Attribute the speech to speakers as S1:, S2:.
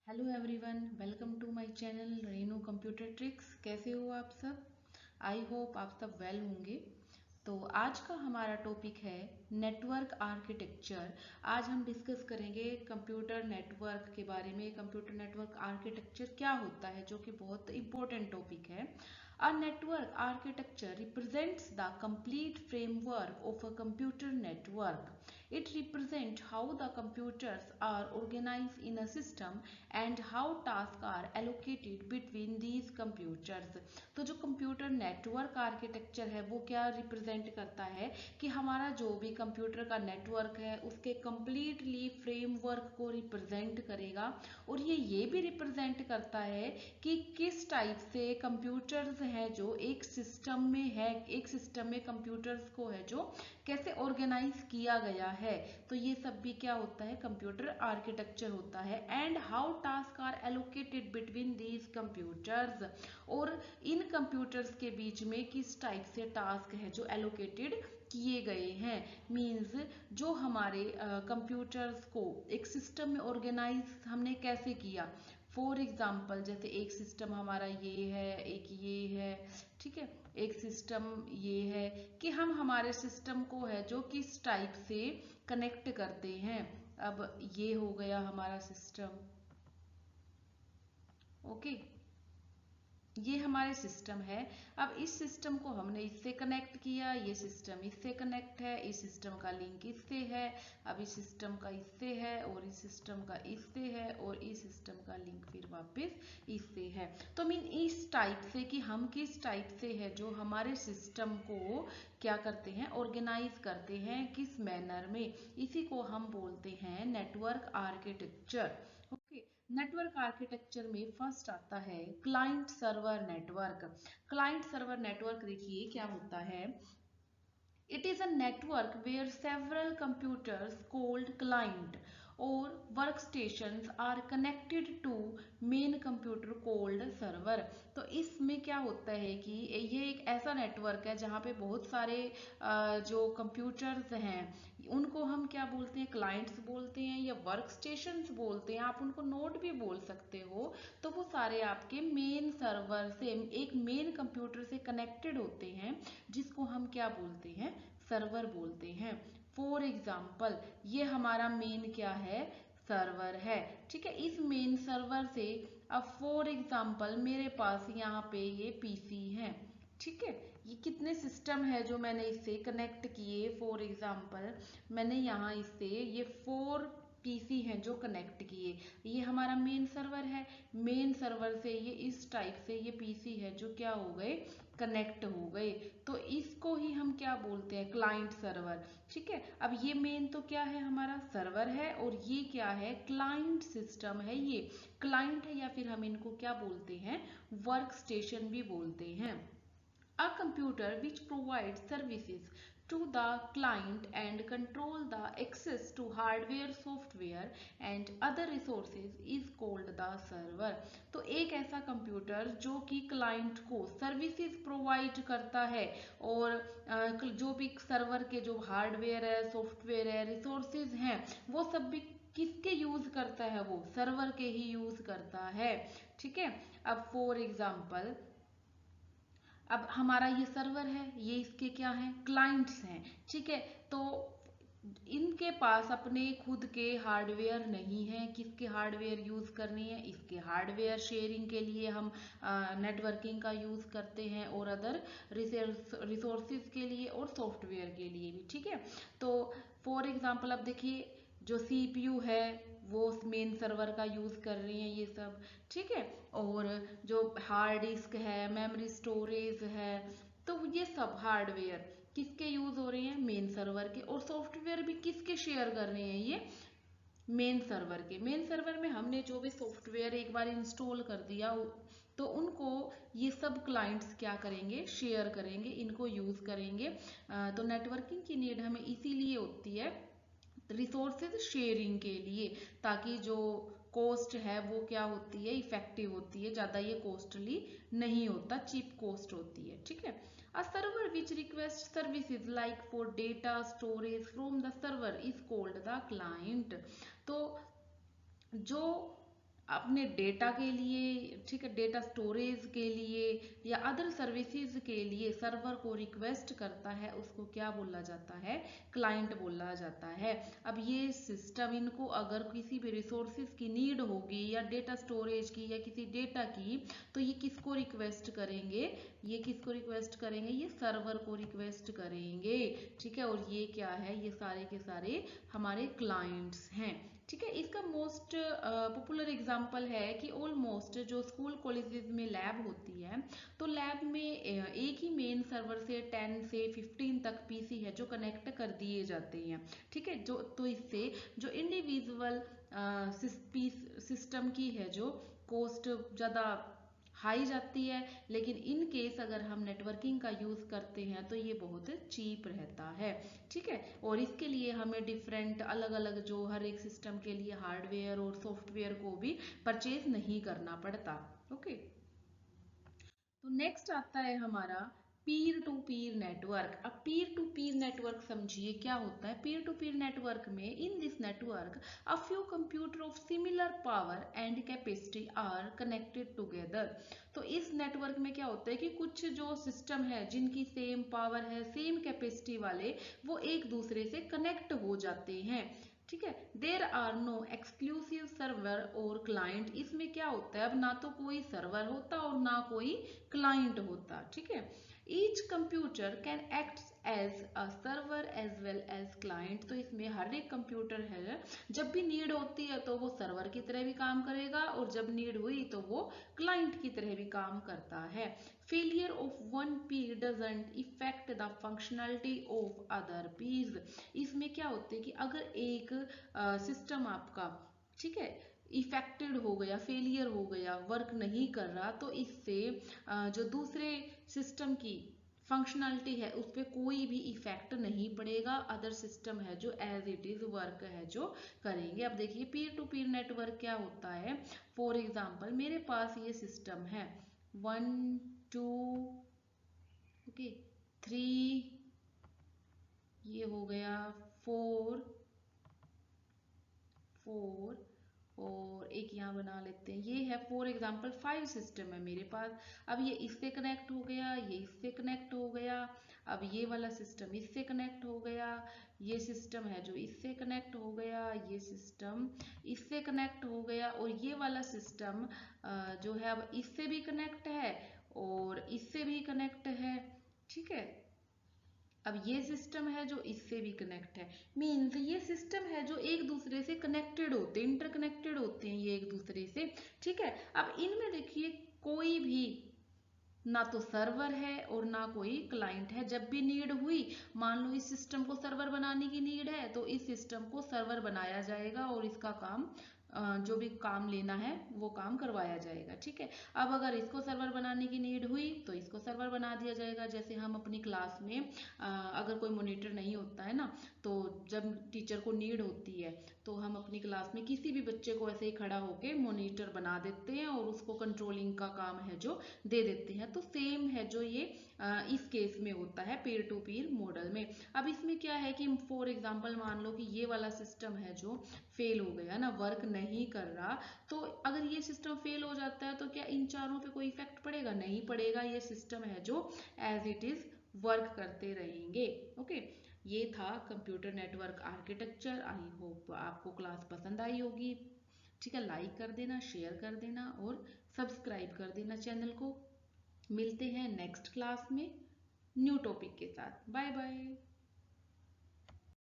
S1: Hello everyone, welcome to my channel Renu computer tricks. कैसे हो आप सब? आई होप आप सब वेल होंगे। तो आज का हमारा टॉपिक है नेटवर्क आर्किटेक्चर। आज हम डिस्कस करेंगे कंप्यूटर नेटवर्क के बारे में। कंप्यूटर नेटवर्क आर्किटेक्चर क्या होता है, जो कि बहुत इंपॉर्टेंट टॉपिक है। A network architecture represents the complete framework of a computer network. It represents how the computers are organized in a system and how tasks are allocated between these computers. तो जो computer network architecture है वो क्या represent करता है कि हमारा जो भी कंप्यूटर का नेटवर्क है उसके कंप्लीटली फ्रेमवर्क को रिप्रेजेंट करेगा। और ये भी रिप्रेजेंट करता है कि किस टाइप से कंप्यूटर्स है जो एक सिस्टम में है, एक सिस्टम में कंप्यूटर्स को है जो कैसे ऑर्गेनाइज किया गया है। तो ये सब भी क्या होता है, कंप्यूटर आर्किटेक्चर होता है। And how task are allocated between these computers, और इन कंप्यूटर्स के बीच में किस टाइप से टास्क है जो एलोकेटेड किए गए हैं। मीन्स जो हमारे कंप्यूटर्स को एक सिस्टम में ऑर्गेनाइज हमने कैसे किया। फॉर एग्जाम्पल, जैसे एक सिस्टम हमारा ये है, एक ये है, ठीक है, एक सिस्टम ये है कि हम हमारे सिस्टम को है जो किस टाइप से कनेक्ट करते हैं। अब ये हो गया हमारा सिस्टम, ओके, ये हमारे सिस्टम है। अब इस सिस्टम को हमने इससे कनेक्ट किया, ये सिस्टम इससे कनेक्ट है, इस सिस्टम का लिंक इससे है, अब इस सिस्टम का इससे है, और इस सिस्टम का इससे है, और इस सिस्टम का लिंक फिर वापस इससे है। तो मीन इस टाइप से कि हम किस टाइप से है जो हमारे सिस्टम को क्या करते हैं, ऑर्गेनाइज करते हैं, किस मैनर में, इसी को हम बोलते हैं network architecture. Okay, network architecture में फर्स्ट आता है client server network. Client server network देखिए क्या होता है। It is a network where several computers called client or workstations are connected to main computer called server। तो इसमें क्या होता है कि ये एक ऐसा नेटवर्क है जहाँ पे बहुत सारे जो कंप्यूटर्स हैं उनको हम क्या बोलते हैं, क्लाइंट्स बोलते हैं या वर्क स्टेशंस बोलते हैं, आप उनको नोड भी बोल सकते हो। तो वो सारे आपके मेन सर्वर से, एक मेन कंप्यूटर से कनेक्टेड होते हैं, जिसको हम क्या बोलते हैं, सर्वर बोलते हैं। फॉर एग्जाम्पल, ये हमारा मेन क्या है, सर्वर है, ठीक है। इस मेन सर्वर से अब फॉर एग्जाम्पल मेरे पास यहाँ पे ये पीसी है, ठीक है। ये कितने सिस्टम है जो मैंने इससे कनेक्ट किए, फॉर एग्जाम्पल मैंने यहाँ इससे ये 4 पीसी हैं जो कनेक्ट किए। ये हमारा मेन सर्वर है, मेन सर्वर से ये इस टाइप से ये पीसी है जो क्या हो गए, कनेक्ट हो गए। तो इसको ही हम क्या बोलते हैं, क्लाइंट सर्वर, ठीक है। अब ये मेन तो क्या है, हमारा सर्वर है, और ये क्या है, क्लाइंट सिस्टम है। ये क्लाइंट है या फिर हम इनको क्या बोलते हैं, वर्क स्टेशन भी बोलते हैं। A computer which provides services to the client and control the access to hardware, software and other resources is called the server। तो एक ऐसा कंप्यूटर जो कि क्लाइंट को सर्विसेज प्रोवाइड करता है, और जो भी सर्वर के जो हार्डवेयर है, सॉफ्टवेयर है, रिसोर्सेज हैं, वो सब भी किसके यूज करता है, वो सर्वर के ही यूज करता है, ठीक है। अब फॉर एग्जाम्पल, अब हमारा ये सर्वर है, ये इसके क्या हैं, क्लाइंट्स हैं, ठीक है। तो इनके पास अपने खुद के हार्डवेयर नहीं है, किसके हार्डवेयर यूज करनी है, इसके हार्डवेयर शेयरिंग के लिए हम नेटवर्किंग का यूज करते हैं, और अदर रिसोर्सेज के लिए और सॉफ्टवेयर के लिए भी, ठीक है। तो फॉर एग्जांपल अब देखिए, जो सीपीयू है वो मेन सर्वर का यूज कर रही हैं ये सब, ठीक है। और जो हार्ड डिस्क है, मेमोरी स्टोरेज है, तो ये सब हार्डवेयर किसके यूज हो रहे हैं, मेन सर्वर के। और सॉफ्टवेयर भी किसके शेयर कर रहे हैं, ये मेन सर्वर के। मेन सर्वर में हमने जो भी सॉफ्टवेयर एक बार इंस्टॉल कर दिया तो उनको ये सब क्लाइंट्स क्या करेंगे, शेयर करेंगे, इनको यूज करेंगे। तो नेटवर्किंग की नीड हमें इसीलिए होती है, रिसोर्सेज शेयरिंग के लिए, ताकि जो कॉस्ट है वो क्या होती है, इफेक्टिव होती है, ज्यादा ये कॉस्टली नहीं होता, चीप कॉस्ट होती है, ठीक है। A server which request services like for data storage from the server is called the client. तो जो अपने डेटा के लिए, ठीक है, डेटा स्टोरेज के लिए या अदर सर्विसेज के लिए सर्वर को रिक्वेस्ट करता है, उसको क्या बोला जाता है, क्लाइंट बोला जाता है। अब ये सिस्टम, इनको अगर किसी भी रिसोर्सेज की नीड होगी या डेटा स्टोरेज की या किसी डेटा की, तो ये किसको रिक्वेस्ट करेंगे, ये किसको रिक्वेस्ट करेंगे, ये सर्वर को रिक्वेस्ट करेंगे, ठीक है। और ये क्या है, ये सारे के सारे हमारे क्लाइंट्स हैं, ठीक है। इसका मोस्ट पॉपुलर एग्जांपल है कि ऑलमोस्ट जो स्कूल कॉलेजेस में लैब होती है, तो लैब में एक ही मेन सर्वर से 10 से 15 तक पीसी है जो कनेक्ट कर दिए जाते हैं, ठीक है। जो तो इससे जो इंडिविजुअल सिस्टम की है जो कॉस्ट ज़्यादा हाई जाती है, लेकिन इन केस अगर हम नेटवर्किंग का यूज़ करते हैं तो ये बहुत चीप रहता है, ठीक है। और इसके लिए हमें डिफरेंट अलग अलग जो हर एक सिस्टम के लिए हार्डवेयर और सॉफ्टवेयर को भी परचेज नहीं करना पड़ता। ओके, तो नेक्स्ट आता है हमारा पीयर टू पीर नेटवर्क। अब पीर टू पीर नेटवर्क समझिए क्या होता है। पीर टू पीर नेटवर्क में, in this network a few computer of similar power and capacity are connected together. तो इस नेटवर्क में क्या होता है कि कुछ जो सिस्टम है जिनकी सेम पावर है, सेम कैपेसिटी वाले, वो एक दूसरे से कनेक्ट हो जाते हैं, ठीक है। There are no exclusive server और क्लाइंट। इसमें क्या होता है, अब ना तो कोई सर्वर होता और ना कोई क्लाइंट होता, ठीक है। Each computer can act as a server as well as client. तो इसमें हर एक कंप्यूटर है, जब भी नीड होती है तो वो सर्वर की तरह भी काम करेगा और जब नीड हुई तो वो क्लाइंट की तरह भी काम करता है। Failure of one Pir doesn't effect the functionality of other pirs. इसमें क्या होता है कि अगर एक सिस्टम आपका, ठीक है, इफेक्टेड हो गया, फेलियर हो गया, वर्क नहीं कर रहा, तो इससे जो दूसरे सिस्टम की फंक्शनलिटी है उस पर कोई भी इफेक्ट नहीं पड़ेगा। अदर सिस्टम है जो एज इट इज वर्क है जो करेंगे। अब देखिए पीर टू पीर नेटवर्क क्या होता है। फॉर एग्जाम्पल मेरे पास ये सिस्टम है 1 2 ओके 3, ये हो गया 4 4 और एक यहाँ बना लेते हैं, ये है फॉर एग्जाम्पल 5 सिस्टम है मेरे पास। अब ये इससे कनेक्ट हो गया, ये इससे कनेक्ट हो गया, अब ये वाला सिस्टम इससे कनेक्ट हो गया, ये सिस्टम है जो इससे कनेक्ट हो गया, ये सिस्टम इससे कनेक्ट हो गया, और ये वाला सिस्टम जो है अब इससे भी कनेक्ट है और इससे भी कनेक्ट है, ठीक है। अब ये सिस्टम है जो इससे भी कनेक्ट है, मीन्स ये सिस्टम है जो एक दूसरे से कनेक्टेड होते हैं, इंटरकनेक्टेड होते हैं ये एक दूसरे से, ठीक है। अब इनमें देखिए कोई भी ना तो सर्वर है और ना कोई क्लाइंट है। जब भी नीड हुई, मान लो इस सिस्टम को सर्वर बनाने की नीड है, तो इस सिस्टम को सर्वर बनाया जाएगा और इसका काम जो भी काम लेना है वो काम करवाया जाएगा, ठीक है। अब अगर इसको सर्वर बनाने की नीड हुई तो इसको सर्वर बना दिया जाएगा। जैसे हम अपनी क्लास में अगर कोई मॉनिटर नहीं होता है ना, तो जब टीचर को नीड होती है तो हम अपनी क्लास में किसी भी बच्चे को ऐसे ही खड़ा होके मॉनिटर बना देते हैं और उसको कंट्रोलिंग का काम है जो दे देते हैं। तो सेम है जो ये इस केस में होता है पीर टू पीर मॉडल में। अब इसमें क्या है कि फॉर एग्जांपल मान लो कि ये वाला सिस्टम है जो फेल हो गया ना, वर्क नहीं कर रहा, तो अगर ये सिस्टम फेल हो जाता है तो क्या इन चारों पे कोई इफेक्ट पड़ेगा? नहीं पड़ेगा। ये सिस्टम है जो एज इट इज वर्क करते रहेंगे। ओके, ये था computer network architecture. I hope आपको क्लास पसंद आई होगी, ठीक है। लाइक कर देना, शेयर कर देना और सब्सक्राइब कर देना चैनल को। मिलते हैं नेक्स्ट क्लास में न्यू टॉपिक के साथ। Bye bye.